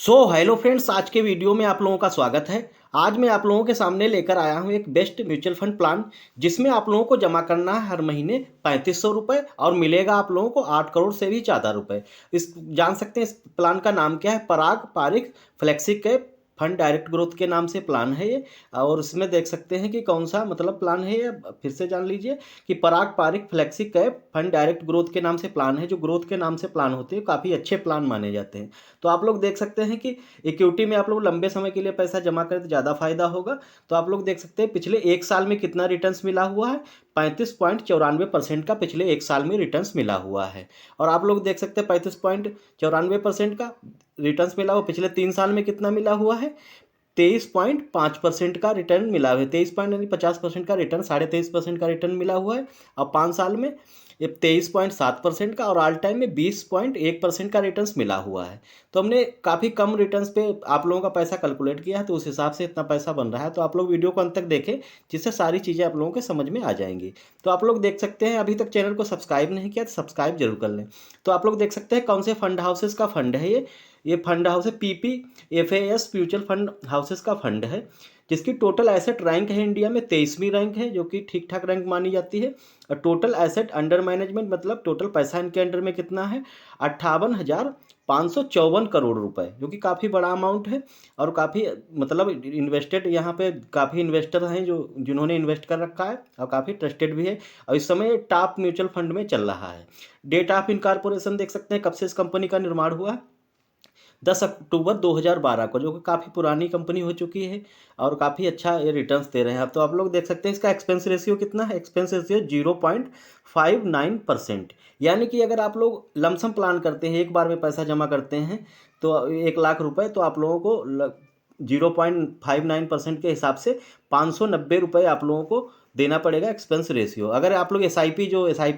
Hello friends, आज के video में आप लोगों का स्वागत है। आज मैं आप लोगों के सामने लेकर आया हूं एक बेस्ट म्यूचुअल फंड प्लान, जिसमें आप लोगों को जमा करना है हर महीने 3500 रुपये और मिलेगा आप लोगों को 8 करोड़ से भी ज़्यादा रुपए। इस जान सकते हैं इस प्लान का नाम क्या है? Parag Parikh flexi cap fund direct growth के नाम से प्लान है ये। और इसमें देख सकते हैं कि कौन सा मतलब प्लान है ये, फिर से जान लीजिए कि Parag Parikh flexi cap fund direct growth के नाम से प्लान है। जो ग्रोथ के नाम से प्लान होते हैं काफ़ी अच्छे प्लान माने जाते हैं। तो आप लोग देख सकते हैं कि इक्विटी में आप लोग लंबे समय के लिए पैसा जमा करें तो ज़्यादा फायदा होगा। तो आप लोग देख सकते हैं पिछले एक साल में कितना रिटर्न्स मिला हुआ है। 35.94% का पिछले एक साल में रिटर्न्स मिला हुआ है। और आप लोग देख सकते हैं 35.94% का रिटर्न्स मिला हुआ। पिछले 3 साल में कितना मिला हुआ है? 23.5% का रिटर्न मिला हुआ है। 23.50% का रिटर्न, 23.5% का रिटर्न मिला हुआ है। अब 5 साल में ये 23.7% का और ऑल टाइम में 20.1% का रिटर्न्स मिला हुआ है। तो हमने काफ़ी कम रिटर्न्स पे आप लोगों का पैसा कैलकुलेट किया है, तो उस हिसाब से इतना पैसा बन रहा है। तो आप लोग वीडियो को अंत तक देखें, जिससे सारी चीज़ें आप लोगों के समझ में आ जाएंगी। तो आप लोग देख सकते हैं, अभी तक चैनल को सब्सक्राइब नहीं किया तो सब्सक्राइब जरूर कर लें। तो आप लोग देख सकते हैं कौन से फंड हाउसेस का फंड है ये फंड हाउस है PPFAS म्यूचुअल फंड हाउसेस का फंड है, जिसकी टोटल एसेट रैंक है इंडिया में 23वीं रैंक है, जो कि ठीक ठाक रैंक मानी जाती है। और टोटल एसेट अंडर मैनेजमेंट मतलब टोटल पैसा इनके अंडर में कितना है? 58,554 करोड़ रुपए, जो कि काफ़ी बड़ा अमाउंट है। और काफ़ी मतलब इन्वेस्टेड, यहाँ पे काफ़ी इन्वेस्टर हैं जो जिन्होंने इन्वेस्ट कर रखा है और काफ़ी ट्रस्टेड भी है। और इस समय टॉप म्यूचुअल फंड में चल रहा है। डेट ऑफ इनकॉर्पोरेशन देख सकते हैं कब से इस कंपनी का निर्माण हुआ है। 10 अक्टूबर 2012 को, जो कि काफ़ी पुरानी कंपनी हो चुकी है और काफ़ी अच्छा ये रिटर्न्स दे रहे हैं। अब तो आप लोग देख सकते हैं इसका एक्सपेंस रेशियो कितना है। Expense ratio 0.59%। यानी कि अगर आप लोग लमसम प्लान करते हैं, एक बार में पैसा जमा करते हैं तो 1 लाख रुपए, तो आप लोगों को 0.59% के हिसाब से 590 रुपये आप लोगों को देना पड़ेगा एक्सपेंस रेशियो। अगर आप लोग एस आई पी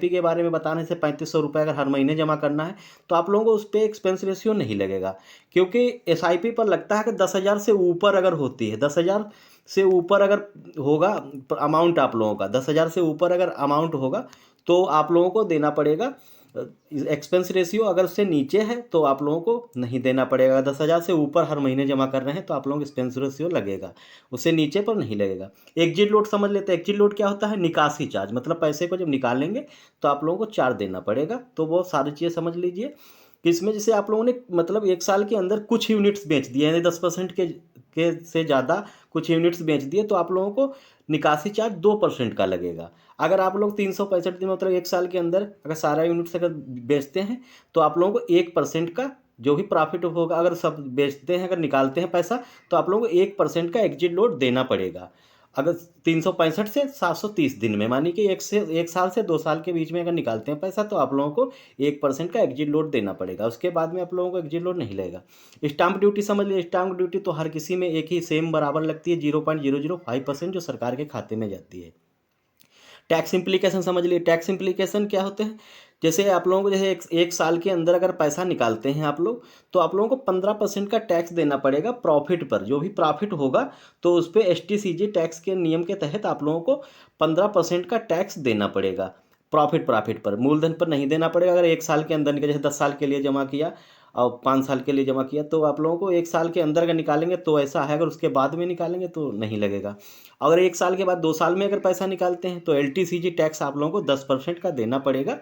के बारे में बता रहे हैं, 3500 रुपये अगर हर महीने जमा करना है तो आप लोगों को उस पर एक्सपेंस रेशियो नहीं लगेगा। क्योंकि एसआईपी पर लगता है कि 10,000 से ऊपर अगर होती है, 10,000 से ऊपर अगर होगा अमाउंट, आप लोगों का 10,000 से ऊपर अगर अमाउंट होगा तो आप लोगों को देना पड़ेगा एक्सपेंस रेशियो। अगर उससे नीचे है तो आप लोगों को नहीं देना पड़ेगा। 10,000 से ऊपर हर महीने जमा कर रहे हैं तो आप लोगों को एक्सपेंस रेशियो लगेगा, उससे नीचे पर नहीं लगेगा। एग्जिट लोड समझ लेते हैं। एग्जिट लोड क्या होता है? निकासी चार्ज, मतलब पैसे को जब निकालेंगे तो आप लोगों को चार्ज देना पड़ेगा। तो वो सारी चीज़ें समझ लीजिए कि इसमें जैसे आप लोगों ने मतलब एक साल के अंदर कुछ यूनिट्स बेच दिए, यानी 10% के से ज़्यादा कुछ यूनिट्स बेच दिए, तो आप लोगों को निकासी चार्ज 2% का लगेगा। अगर आप लोग 365 दिन मतलब एक साल के अंदर अगर सारा यूनिट्स अगर बेचते हैं तो आप लोगों को 1% का जो भी प्रॉफिट होगा, अगर सब बेचते हैं, अगर निकालते हैं पैसा, तो आप लोगों को 1% का एग्जिट लोड देना पड़ेगा। अगर 365 से 730 दिन में, मानी कि एक साल से 2 साल के बीच में अगर निकालते हैं पैसा, तो आप लोगों को 1% का एग्जिट लोड देना पड़ेगा। उसके बाद में आप लोगों को एग्जिट लोड नहीं लगेगा। स्टाम्प ड्यूटी समझ लीजिए। स्टाम्प ड्यूटी तो हर किसी में एक ही सेम बराबर लगती है, 0.005%, जो सरकार के खाते में जाती है। टैक्स इम्प्लीकेशन समझ लिए। टैक्स इम्प्लीकेशन क्या होते हैं? जैसे आप लोगों को जैसे एक साल के अंदर अगर पैसा निकालते हैं आप लोग, तो आप लोगों को 15% का टैक्स देना पड़ेगा प्रॉफिट पर। जो भी प्रॉफिट होगा तो उस पर STCG टैक्स के नियम के तहत आप लोगों को 15% का टैक्स देना पड़ेगा। प्रॉफिट पर, मूलधन पर नहीं देना पड़ेगा। अगर एक साल के अंदर निकल, जैसे 10 साल के लिए जमा किया और 5 साल के लिए जमा किया, तो आप लोगों को एक साल के अंदर अगर निकालेंगे तो ऐसा है, अगर उसके बाद में निकालेंगे तो नहीं लगेगा। अगर एक साल के बाद 2 साल में अगर पैसा निकालते हैं तो LTCG टैक्स आप लोगों को 10% का देना पड़ेगा।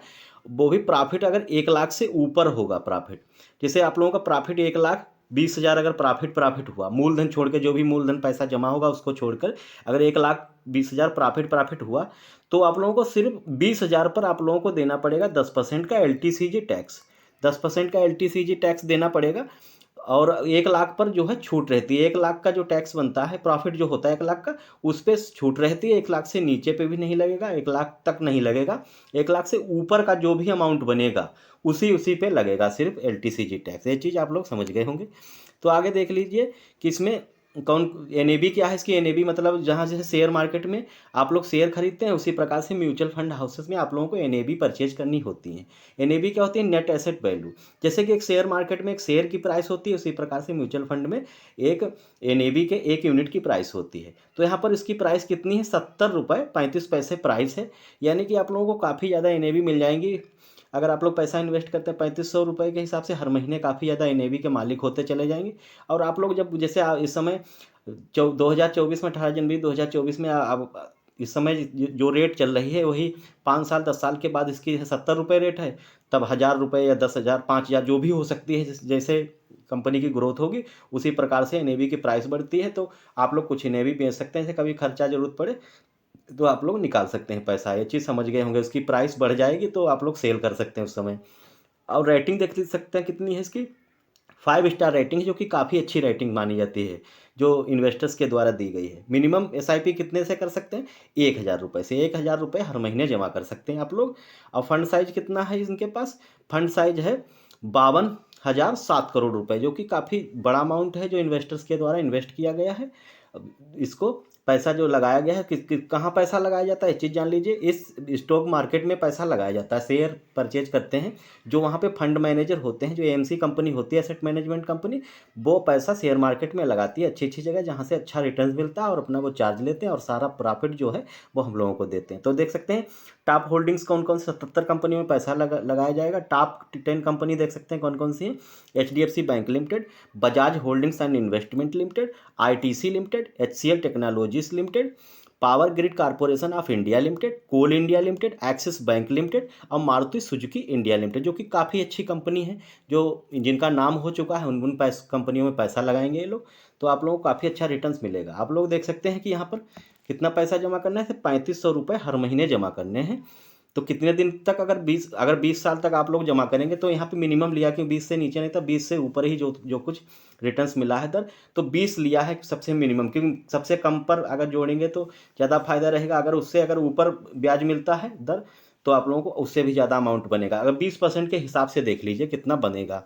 वो भी प्रॉफिट अगर 1 लाख से ऊपर होगा प्रॉफिट। जैसे आप लोगों का प्रॉफिट 1,20,000 अगर प्रॉफिट हुआ, मूलधन छोड़ के, जो भी मूलधन पैसा जमा होगा उसको छोड़कर, अगर 1,20,000 प्रॉफिट हुआ, तो आप लोगों को सिर्फ 20,000 पर आप लोगों को देना पड़ेगा 10% का LTCG टैक्स। 10% का LTCG टैक्स देना पड़ेगा। और 1 लाख पर जो है छूट रहती है। 1 लाख का जो टैक्स बनता है, प्रॉफिट जो होता है 1 लाख का, उस पर छूट रहती है। 1 लाख से नीचे पे भी नहीं लगेगा, 1 लाख तक नहीं लगेगा। 1 लाख से ऊपर का जो भी अमाउंट बनेगा उसी पे लगेगा सिर्फ LTCG टैक्स। ये चीज़ आप लोग समझ गए होंगे। तो आगे देख लीजिए कि इसमें कौन NAV क्या है। इसकी NAV मतलब जहाँ जैसे शेयर मार्केट में आप लोग शेयर खरीदते हैं, उसी प्रकार से म्यूचुअल फंड हाउसेस में आप लोगों को NAV परचेज करनी होती है। NAV क्या होती है? Net asset value. जैसे कि एक शेयर मार्केट में एक शेयर की प्राइस होती है, उसी प्रकार से म्यूचुअल फंड में एक NAV के 1 यूनिट की प्राइस होती है। तो यहाँ पर इसकी प्राइस कितनी है? 70 रुपये 35 पैसे प्राइस है। यानी कि आप लोगों को काफ़ी ज़्यादा NAV मिल जाएंगी। अगर आप लोग पैसा इन्वेस्ट करते हैं 3500 रुपये के हिसाब से, हर महीने काफ़ी ज़्यादा NAV के मालिक होते चले जाएंगे। और आप लोग जब जैसे इस समय 2024 में 18 जनवरी 2024 में अब इस समय जो रेट चल रही है वही 5 साल 10 साल के बाद इसकी 70 रुपये रेट है, तब 1000 रुपये या 10,000 5,000 जो भी हो सकती है, जैसे कंपनी की ग्रोथ होगी उसी प्रकार से NAV की प्राइस बढ़ती है। तो आप लोग कुछ NAV बेच सकते हैं, जैसे कभी खर्चा जरूरत पड़े तो आप लोग निकाल सकते हैं पैसा। ये चीज़ समझ गए होंगे। उसकी प्राइस बढ़ जाएगी तो आप लोग सेल कर सकते हैं उस समय। और रेटिंग देख सकते हैं कितनी है इसकी, 5 स्टार रेटिंग है, जो कि काफ़ी अच्छी रेटिंग मानी जाती है जो इन्वेस्टर्स के द्वारा दी गई है। मिनिमम SIP कितने से कर सकते हैं, 1000 रुपये से, 1000 रुपये हर महीने जमा कर सकते हैं आप लोग। और फंड साइज कितना है इनके पास, फंड साइज है 52,007 करोड़ रुपये, जो कि काफ़ी बड़ा अमाउंट है जो इन्वेस्टर्स के द्वारा इन्वेस्ट किया गया है। इसको पैसा जो लगाया गया है कहाँ पैसा लगाया जाता है, एक चीज़ जान लीजिए। इस स्टॉक मार्केट में पैसा लगाया जाता है, शेयर परचेज करते हैं जो वहाँ पे फंड मैनेजर होते हैं, जो AMC कंपनी होती है, एसेट मैनेजमेंट कंपनी, वो पैसा शेयर मार्केट में लगाती है अच्छी अच्छी जगह जहाँ से अच्छा रिटर्न मिलता है, और अपना वो चार्ज लेते हैं और सारा प्रॉफिट जो है वो हम लोगों को देते हैं। तो देख सकते हैं टॉप होल्डिंग्स कौन कौन से, 77 कंपनियों में पैसा लगाया जाएगा। टॉप 10 कंपनी देख सकते हैं कौन कौन सी है, HDFC bank limited, Bajaj holdings and investment limited, ITC limited, HCL technologies limited, power grid corporation of India limited, coal India limited, axis bank limited और मारुति सुजुकी इंडिया लिमिटेड, जो कि काफ़ी अच्छी कंपनी है, जो जिनका नाम हो चुका है, उन कंपनियों में पैसा लगाएंगे ये लोग, तो आप लोगों को काफ़ी अच्छा रिटर्न्स मिलेगा। आप लोग देख सकते हैं कि यहाँ पर कितना पैसा जमा करना है, सिर्फ 3500 रुपये हर महीने जमा करने हैं। तो कितने दिन तक, अगर 20 साल तक आप लोग जमा करेंगे तो यहाँ पे मिनिमम लिया कि 20 से नीचे नहीं था, 20 से ऊपर ही जो कुछ रिटर्न्स मिला है दर, तो 20 लिया है सबसे मिनिमम, क्योंकि सबसे कम पर अगर जोड़ेंगे तो ज़्यादा फायदा रहेगा। अगर ऊपर ब्याज मिलता है दर तो आप लोगों को उससे भी ज़्यादा अमाउंट बनेगा। अगर 20% के हिसाब से देख लीजिए कितना बनेगा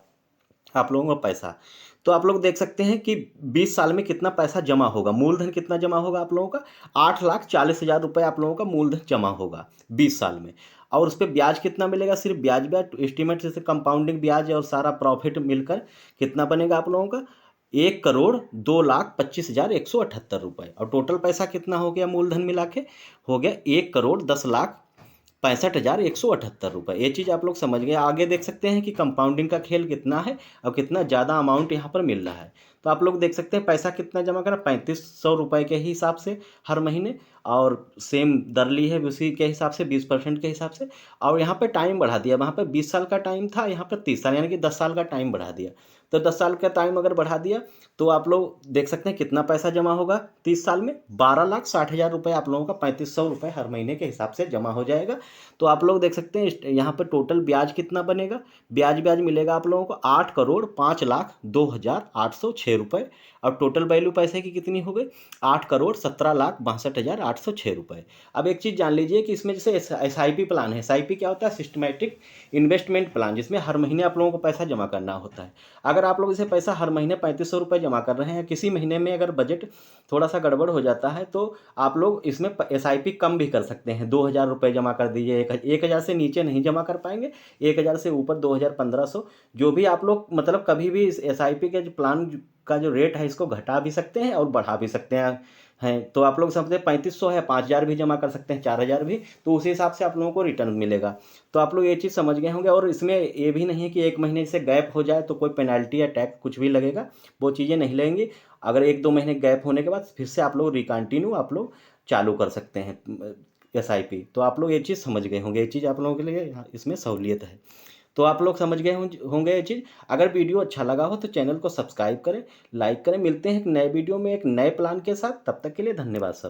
आप लोगों का पैसा। तो आप लोग देख सकते हैं कि 20 साल में कितना पैसा जमा होगा, मूलधन कितना जमा होगा आप लोगों का, 8,40,000 रुपये आप लोगों का मूलधन जमा होगा 20 साल में। और उस पर ब्याज कितना मिलेगा, सिर्फ ब्याज एस्टीमेट जैसे कंपाउंडिंग ब्याज और सारा प्रॉफिट मिलकर कितना बनेगा आप लोगों का, 1,02,25,178 रुपये। और टोटल पैसा कितना हो गया मूलधन मिला के, हो गया 1,10,65,178 रुपये। ये चीज़ आप लोग समझ गए। आगे देख सकते हैं कि कंपाउंडिंग का खेल कितना है और कितना ज़्यादा अमाउंट यहाँ पर मिल रहा है। तो आप लोग देख सकते हैं पैसा कितना जमा करा, 3500 रुपये के हिसाब से हर महीने, और सेम दर ली है उसी के हिसाब से, 20% के हिसाब से। और यहाँ पे टाइम बढ़ा दिया, वहाँ पे 20 साल का टाइम था, यहाँ पर 30 साल, यानी कि 10 साल का टाइम बढ़ा दिया। तो 10 साल का टाइम अगर बढ़ा दिया तो आप लोग देख सकते हैं कितना पैसा जमा होगा 30 साल में, 12,60,000 रुपये आप लोगों का 3500 रुपये हर महीने के हिसाब से जमा हो जाएगा। तो आप लोग देख सकते हैं यहाँ पर टोटल ब्याज कितना बनेगा, ब्याज मिलेगा आप लोगों को 8,05,02,806 रुपये। और टोटल वैल्यू पैसे की कितनी हो गई, 8,17,62,806 रुपये। अब एक चीज़ जान लीजिए कि इसमें जैसे SIP प्लान है, SIP क्या होता है, सिस्टमेटिक इन्वेस्टमेंट प्लान, जिसमें हर महीने आप लोगों को पैसा जमा करना होता है। अगर आप लोग इसे पैसा हर महीने 3500 रुपये जमा कर रहे हैं, किसी महीने में अगर बजट थोड़ा सा गड़बड़ हो जाता है तो आप लोग इसमें SIP कम भी कर सकते हैं, 2,000 रुपये जमा कर दीजिए, 1,000 से नीचे नहीं जमा कर पाएंगे, 1,000 से ऊपर 2,000, 1,500, जो भी आप लोग मतलब कभी भी इस SIP के जो प्लान का जो रेट है इसको घटा भी सकते हैं और बढ़ा भी सकते हैं। तो आप लोग समझते 3500 है, 5,000 भी जमा कर सकते हैं, 4,000 भी, तो उसी हिसाब से आप लोगों को रिटर्न मिलेगा। तो आप लोग ये चीज़ समझ गए होंगे। और इसमें ये भी नहीं है कि एक महीने से गैप हो जाए तो कोई पेनल्टी या टैक्स कुछ भी लगेगा, वो चीज़ें नहीं लगेंगी। अगर 1-2 महीने गैप होने के बाद फिर से आप लोग रिकंटिन्यू आप लोग चालू कर सकते हैं SIP। तो आप लोग ये चीज़ समझ गए होंगे, ये चीज़ आप लोगों के लिए इसमें सहूलियत है। तो आप लोग समझ गए होंगे ये चीज़। अगर वीडियो अच्छा लगा हो तो चैनल को सब्सक्राइब करें, लाइक करें। मिलते हैं एक नए वीडियो में एक नए प्लान के साथ, तब तक के लिए धन्यवाद सर।